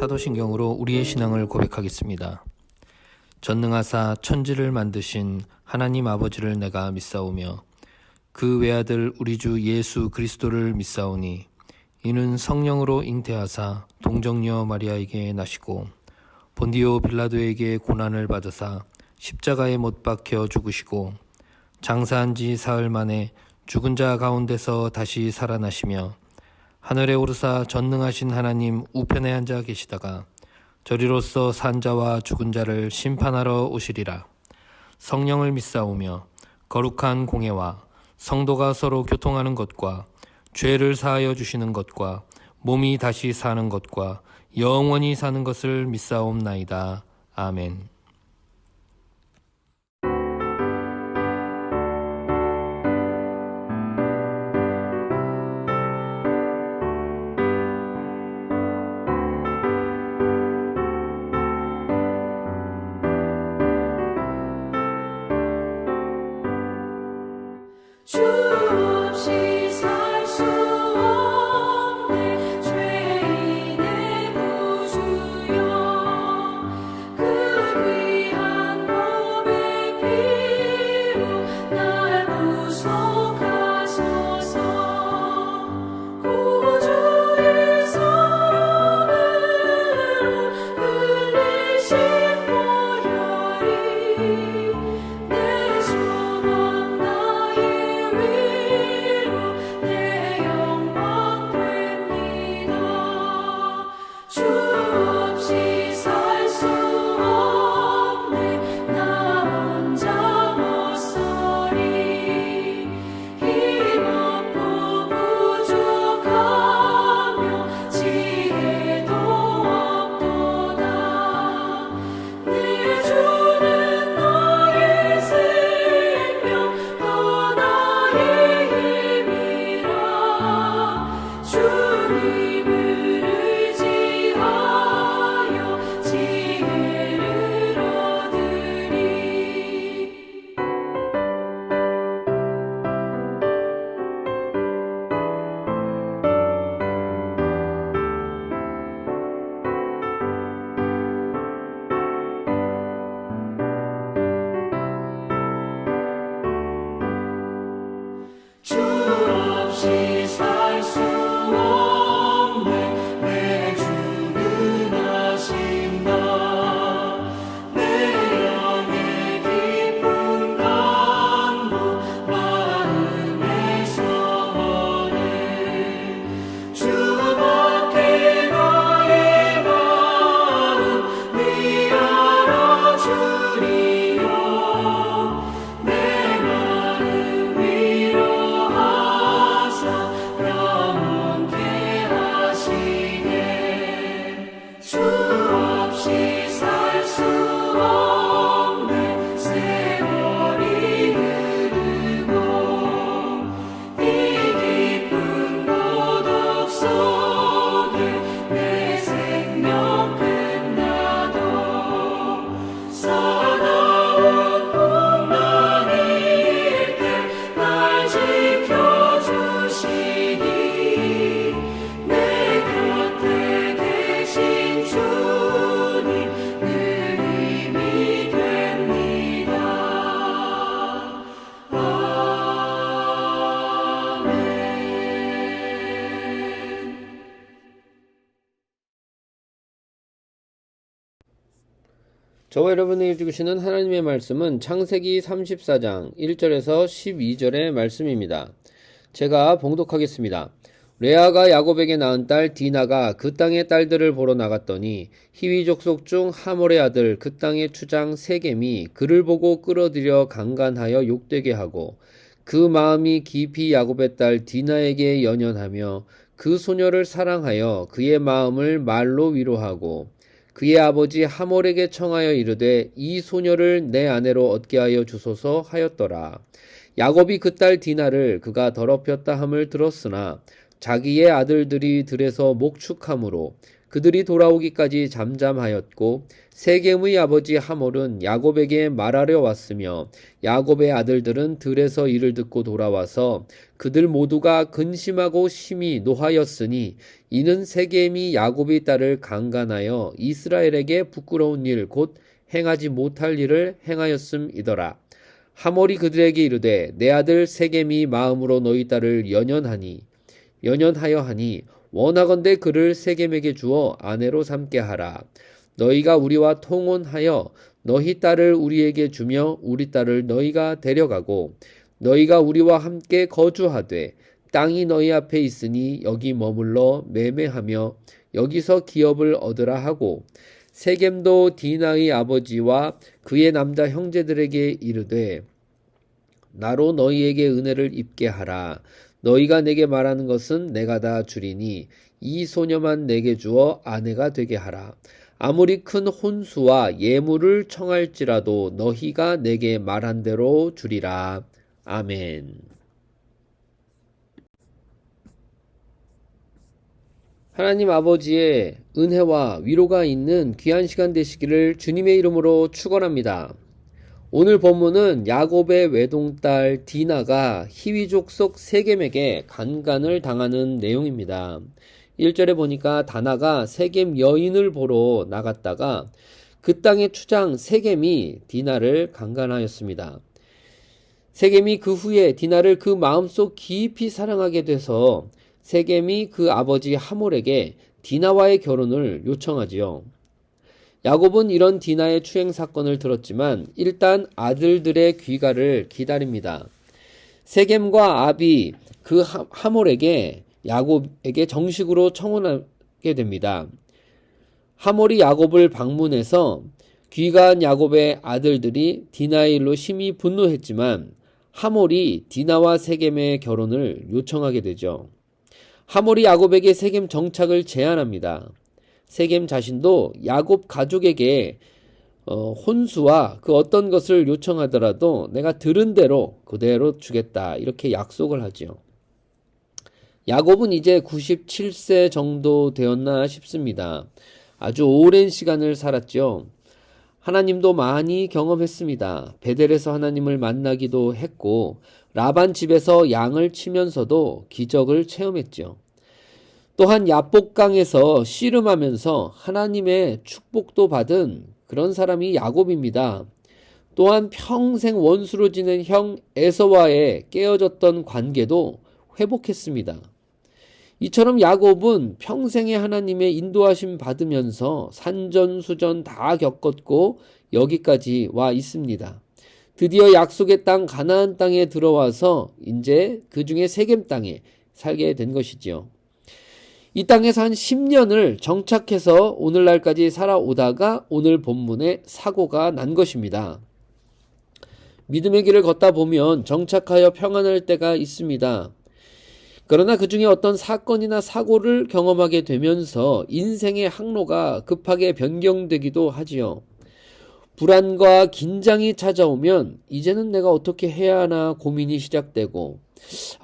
사도신경으로 우리의 신앙을 고백하겠습니다. 전능하사 천지를 만드신 하나님 아버지를 내가 믿사오며 그 외아들 우리 주 예수 그리스도를 믿사오니 이는 성령으로 잉태하사 동정녀 마리아에게 나시고 본디오 빌라도에게 고난을 받으사 십자가에 못 박혀 죽으시고 장사한 지 사흘 만에 죽은 자 가운데서 다시 살아나시며 하늘에 오르사 전능하신 하나님 우편에 앉아 계시다가 저리로서 산 자와 죽은 자를 심판하러 오시리라. 성령을 믿사오며 거룩한 공회와 성도가 서로 교통하는 것과 죄를 사하여 주시는 것과 몸이 다시 사는 것과 영원히 사는 것을 믿사옵나이다. 아멘. 주 없이 살 수 없네 죄인의 구주여 그 저와 여러분에게 주시는 하나님의 말씀은 창세기 34장 1절에서 12절의 말씀입니다. 제가 봉독하겠습니다. 레아가 야곱에게 낳은 딸 디나가 그 땅의 딸들을 보러 나갔더니 히위 족속 중 하몰의 아들 그 땅의 추장 세겜이 그를 보고 끌어들여 강간하여 욕되게 하고 그 마음이 깊이 야곱의 딸 디나에게 연연하며 그 소녀를 사랑하여 그의 마음을 말로 위로하고 그의 아버지 하몰에게 청하여 이르되 이 소녀를 내 아내로 얻게 하여 주소서 하였더라. 야곱이 그 딸 디나를 그가 더럽혔다 함을 들었으나 자기의 아들들이 들에서 목축함으로 그들이 돌아오기까지 잠잠하였고 세겜의 아버지 하몰은 야곱에게 말하려 왔으며 야곱의 아들들은 들에서 이를 듣고 돌아와서 그들 모두가 근심하고 심히 노하였으니 이는 세겜이 야곱의 딸을 강간하여 이스라엘에게 부끄러운 일 곧 행하지 못할 일을 행하였음이더라. 하몰이 그들에게 이르되 내 아들 세겜이 마음으로 너희 딸을 연연하여 하니 원하건대 그를 세겜에게 주어 아내로 삼게 하라. 너희가 우리와 통혼하여 너희 딸을 우리에게 주며 우리 딸을 너희가 데려가고 너희가 우리와 함께 거주하되 땅이 너희 앞에 있으니 여기 머물러 매매하며 여기서 기업을 얻으라 하고 세겜도 디나의 아버지와 그의 남자 형제들에게 이르되 나로 너희에게 은혜를 입게 하라. 너희가 내게 말하는 것은 내가 다 주리니 이 소녀만 내게 주어 아내가 되게 하라. 아무리 큰 혼수와 예물을 청할지라도 너희가 내게 말한 대로 주리라. 아멘. 하나님 아버지의 은혜와 위로가 있는 귀한 시간 되시기를 주님의 이름으로 축원합니다. 오늘 본문은 야곱의 외동딸 디나가 히위 족속 세겜에게 강간을 당하는 내용입니다. 1절에 보니까 다나가 세겜 여인을 보러 나갔다가 그 땅의 추장 세겜이 디나를 강간하였습니다. 세겜이 그 후에 디나를 그 마음속 깊이 사랑하게 돼서 세겜이 그 아버지 하몰에게 디나와의 결혼을 요청하지요. 야곱은 이런 디나의 추행 사건을 들었지만 일단 아들들의 귀가를 기다립니다. 세겜과 아비 그 하몰에게 야곱에게 정식으로 청혼하게 됩니다. 하몰이 야곱을 방문해서 귀가한 야곱의 아들들이 디나의 일로 심히 분노했지만 하몰이 디나와 세겜의 결혼을 요청하게 되죠. 하몰이 야곱에게 세겜 정착을 제안합니다. 세겜 자신도 야곱 가족에게 혼수와 그 어떤 것을 요청하더라도 내가 들은 대로 그대로 주겠다 이렇게 약속을 하죠. 야곱은 이제 97세 정도 되었나 싶습니다. 아주 오랜 시간을 살았죠. 하나님도 많이 경험했습니다. 베델에서 하나님을 만나기도 했고 라반 집에서 양을 치면서도 기적을 체험했죠. 또한 야복강에서 씨름하면서 하나님의 축복도 받은 그런 사람이 야곱입니다. 또한 평생 원수로 지낸 형 에서와의 깨어졌던 관계도 회복했습니다. 이처럼 야곱은 평생에 하나님의 인도하심 받으면서 산전수전 다 겪었고 여기까지 와 있습니다. 드디어 약속의 땅 가나안 땅에 들어와서 이제 그 중에 세겜 땅에 살게 된 것이지요. 이 땅에서 한 10년을 정착해서 오늘날까지 살아오다가 오늘 본문에 사고가 난 것입니다. 믿음의 길을 걷다 보면 정착하여 평안할 때가 있습니다. 그러나 그 중에 어떤 사건이나 사고를 경험하게 되면서 인생의 항로가 급하게 변경되기도 하지요. 불안과 긴장이 찾아오면 이제는 내가 어떻게 해야 하나 고민이 시작되고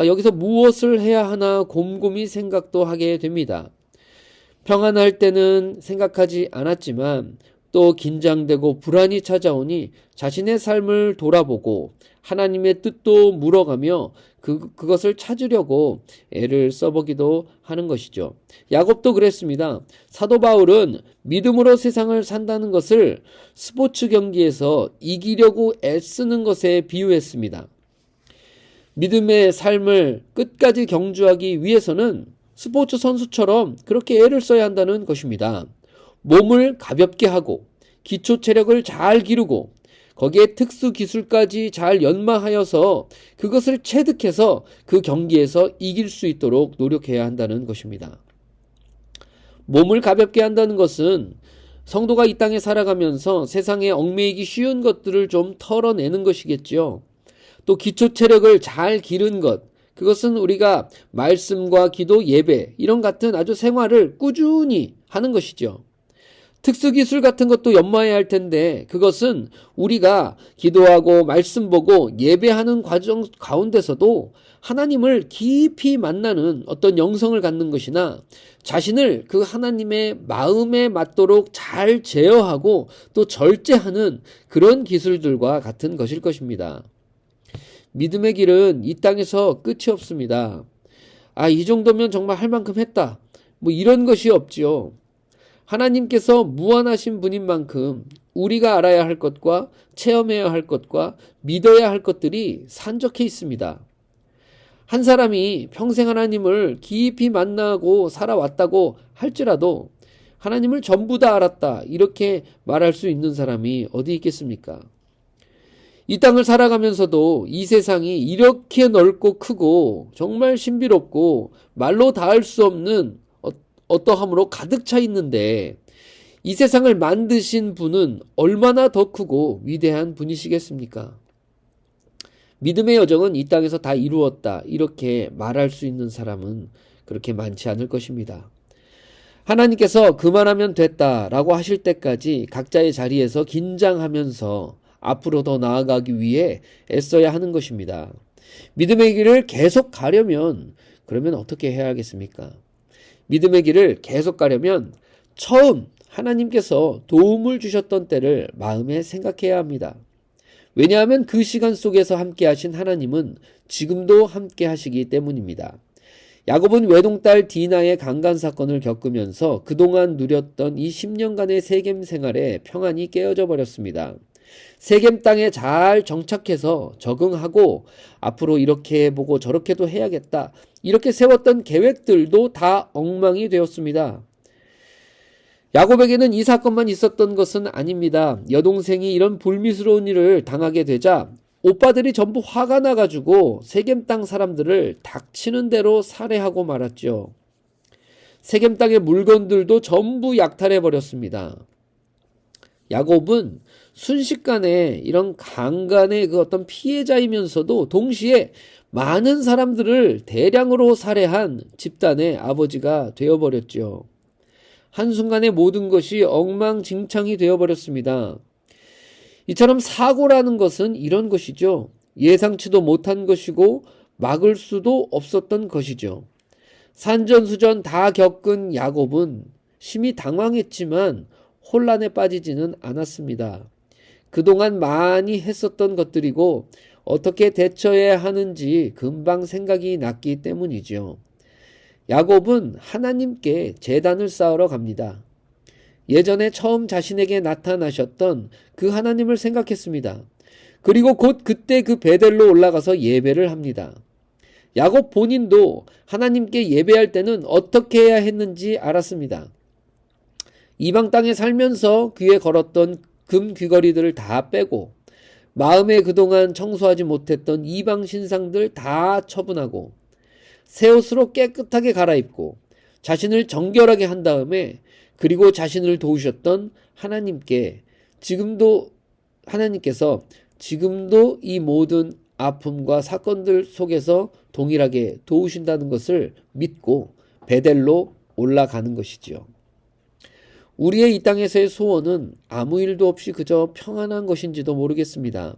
여기서 무엇을 해야 하나 곰곰이 생각도 하게 됩니다. 평안할 때는 생각하지 않았지만 또 긴장되고 불안이 찾아오니 자신의 삶을 돌아보고 하나님의 뜻도 물어가며 그것을 찾으려고 애를 써보기도 하는 것이죠. 야곱도 그랬습니다. 사도 바울은 믿음으로 세상을 산다는 것을 스포츠 경기에서 이기려고 애쓰는 것에 비유했습니다. 믿음의 삶을 끝까지 경주하기 위해서는 스포츠 선수처럼 그렇게 애를 써야 한다는 것입니다. 몸을 가볍게 하고 기초 체력을 잘 기르고 거기에 특수 기술까지 잘 연마하여서 그것을 체득해서 그 경기에서 이길 수 있도록 노력해야 한다는 것입니다. 몸을 가볍게 한다는 것은 성도가 이 땅에 살아가면서 세상에 얽매이기 쉬운 것들을 좀 털어내는 것이겠죠. 또 기초 체력을 잘 기른 것, 그것은 우리가 말씀과 기도, 예배 이런 같은 아주 생활을 꾸준히 하는 것이죠. 특수기술 같은 것도 연마해야 할 텐데 그것은 우리가 기도하고 말씀 보고 예배하는 과정 가운데서도 하나님을 깊이 만나는 어떤 영성을 갖는 것이나 자신을 그 하나님의 마음에 맞도록 잘 제어하고 또 절제하는 그런 기술들과 같은 것일 것입니다. 믿음의 길은 이 땅에서 끝이 없습니다. 이 정도면 정말 할 만큼 했다. 이런 것이 없지요. 하나님께서 무한하신 분인 만큼 우리가 알아야 할 것과 체험해야 할 것과 믿어야 할 것들이 산적해 있습니다. 한 사람이 평생 하나님을 깊이 만나고 살아왔다고 할지라도 하나님을 전부 다 알았다 이렇게 말할 수 있는 사람이 어디 있겠습니까? 이 땅을 살아가면서도 이 세상이 이렇게 넓고 크고 정말 신비롭고 말로 닿을 수 없는 어떠함으로 가득 차 있는데 이 세상을 만드신 분은 얼마나 더 크고 위대한 분이시겠습니까? 믿음의 여정은 이 땅에서 다 이루었다 이렇게 말할 수 있는 사람은 그렇게 많지 않을 것입니다. 하나님께서 그만하면 됐다라고 하실 때까지 각자의 자리에서 긴장하면서 앞으로 더 나아가기 위해 애써야 하는 것입니다. 믿음의 길을 계속 가려면 그러면 어떻게 해야 하겠습니까? 믿음의 길을 계속 가려면 처음 하나님께서 도움을 주셨던 때를 마음에 생각해야 합니다. 왜냐하면 그 시간 속에서 함께 하신 하나님은 지금도 함께 하시기 때문입니다. 야곱은 외동딸 디나의 강간 사건을 겪으면서 그동안 누렸던 이 10년간의 세겜 생활에 평안이 깨어져 버렸습니다. 세겜 땅에 잘 정착해서 적응하고 앞으로 이렇게 해보고 저렇게도 해야겠다 이렇게 세웠던 계획들도 다 엉망이 되었습니다. 야곱에게는 이 사건만 있었던 것은 아닙니다. 여동생이 이런 불미스러운 일을 당하게 되자 오빠들이 전부 화가 나가지고 세겜 땅 사람들을 닥치는 대로 살해하고 말았죠. 세겜 땅의 물건들도 전부 약탈해버렸습니다. 야곱은 순식간에 이런 강간의 그 어떤 피해자이면서도 동시에 많은 사람들을 대량으로 살해한 집단의 아버지가 되어버렸죠. 한순간에 모든 것이 엉망진창이 되어버렸습니다. 이처럼 사고라는 것은 이런 것이죠. 예상치도 못한 것이고 막을 수도 없었던 것이죠. 산전수전 다 겪은 야곱은 심히 당황했지만 혼란에 빠지지는 않았습니다. 그동안 많이 했었던 것들이고 어떻게 대처해야 하는지 금방 생각이 났기 때문이죠. 야곱은 하나님께 제단을 쌓으러 갑니다. 예전에 처음 자신에게 나타나셨던 그 하나님을 생각했습니다. 그리고 곧 그때 그 베델로 올라가서 예배를 합니다. 야곱 본인도 하나님께 예배할 때는 어떻게 해야 했는지 알았습니다. 이방 땅에 살면서 귀에 걸었던 금 귀걸이들을 다 빼고 마음에 그동안 청소하지 못했던 이방 신상들 다 처분하고 새 옷으로 깨끗하게 갈아입고 자신을 정결하게 한 다음에 그리고 자신을 도우셨던 하나님께서 지금도 이 모든 아픔과 사건들 속에서 동일하게 도우신다는 것을 믿고 베델로 올라가는 것이지요. 우리의 이 땅에서의 소원은 아무 일도 없이 그저 평안한 것인지도 모르겠습니다.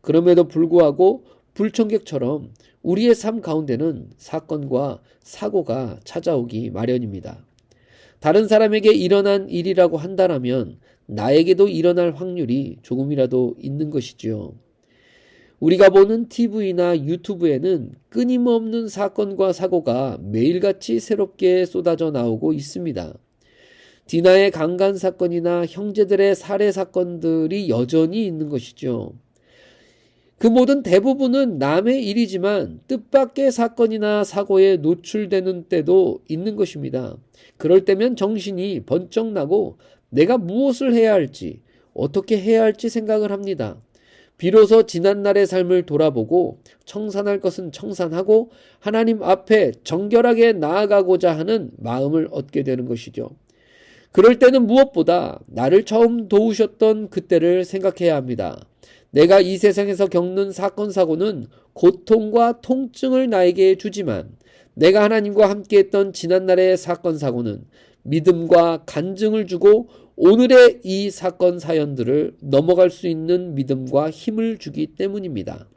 그럼에도 불구하고 불청객처럼 우리의 삶 가운데는 사건과 사고가 찾아오기 마련입니다. 다른 사람에게 일어난 일이라고 한다면 나에게도 일어날 확률이 조금이라도 있는 것이지요. 우리가 보는 TV나 유튜브에는 끊임없는 사건과 사고가 매일같이 새롭게 쏟아져 나오고 있습니다. 디나의 강간 사건이나 형제들의 살해 사건들이 여전히 있는 것이죠. 그 모든 대부분은 남의 일이지만 뜻밖의 사건이나 사고에 노출되는 때도 있는 것입니다. 그럴 때면 정신이 번쩍 나고 내가 무엇을 해야 할지, 어떻게 해야 할지 생각을 합니다. 비로소 지난날의 삶을 돌아보고 청산할 것은 청산하고 하나님 앞에 정결하게 나아가고자 하는 마음을 얻게 되는 것이죠. 그럴 때는 무엇보다 나를 처음 도우셨던 그때를 생각해야 합니다. 내가 이 세상에서 겪는 사건, 사고는 고통과 통증을 나에게 주지만 내가 하나님과 함께했던 지난날의 사건, 사고는 믿음과 간증을 주고 오늘의 이 사건, 사연들을 넘어갈 수 있는 믿음과 힘을 주기 때문입니다.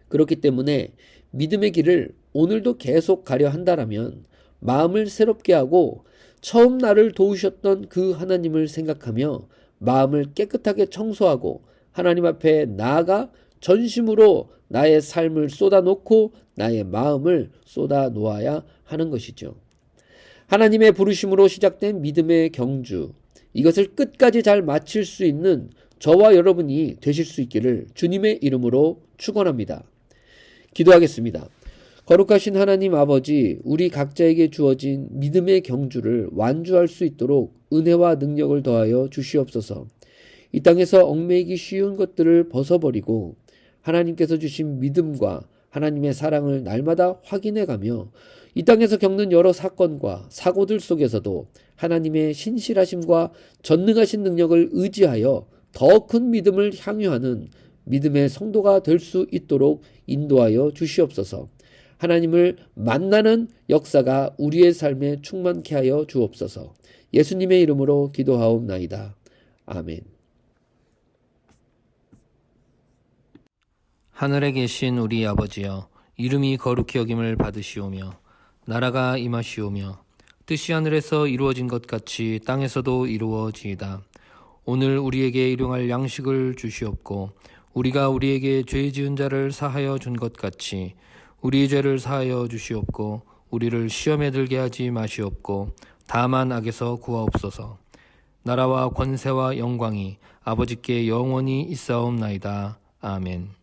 그렇기 때문에 믿음의 길을 오늘도 계속 가려 한다면 마음을 새롭게 하고 처음 나를 도우셨던 그 하나님을 생각하며 마음을 깨끗하게 청소하고 하나님 앞에 나아가 전심으로 나의 삶을 쏟아놓고 나의 마음을 쏟아놓아야 하는 것이죠. 하나님의 부르심으로 시작된 믿음의 경주, 이것을 끝까지 잘 마칠 수 있는 저와 여러분이 되실 수 있기를 주님의 이름으로 축원합니다. 기도하겠습니다. 거룩하신 하나님 아버지, 우리 각자에게 주어진 믿음의 경주를 완주할 수 있도록 은혜와 능력을 더하여 주시옵소서. 이 땅에서 얽매이기 쉬운 것들을 벗어버리고 하나님께서 주신 믿음과 하나님의 사랑을 날마다 확인해가며 이 땅에서 겪는 여러 사건과 사고들 속에서도 하나님의 신실하심과 전능하신 능력을 의지하여 더 큰 믿음을 향유하는 믿음의 성도가 될 수 있도록 인도하여 주시옵소서. 하나님을 만나는 역사가 우리의 삶에 충만케 하여 주옵소서. 예수님의 이름으로 기도하옵나이다. 아멘. 하늘에 계신 우리 아버지여, 이름이 거룩히 여김을 받으시오며 나라가 임하시오며 뜻이 하늘에서 이루어진 것 같이 땅에서도 이루어지이다. 오늘 우리에게 일용할 양식을 주시옵고 우리가 우리에게 죄 지은 자를 사하여 준 것 같이 우리 죄를 사하여 주시옵고 우리를 시험에 들게 하지 마시옵고 다만 악에서 구하옵소서. 나라와 권세와 영광이 아버지께 영원히 있사옵나이다. 아멘.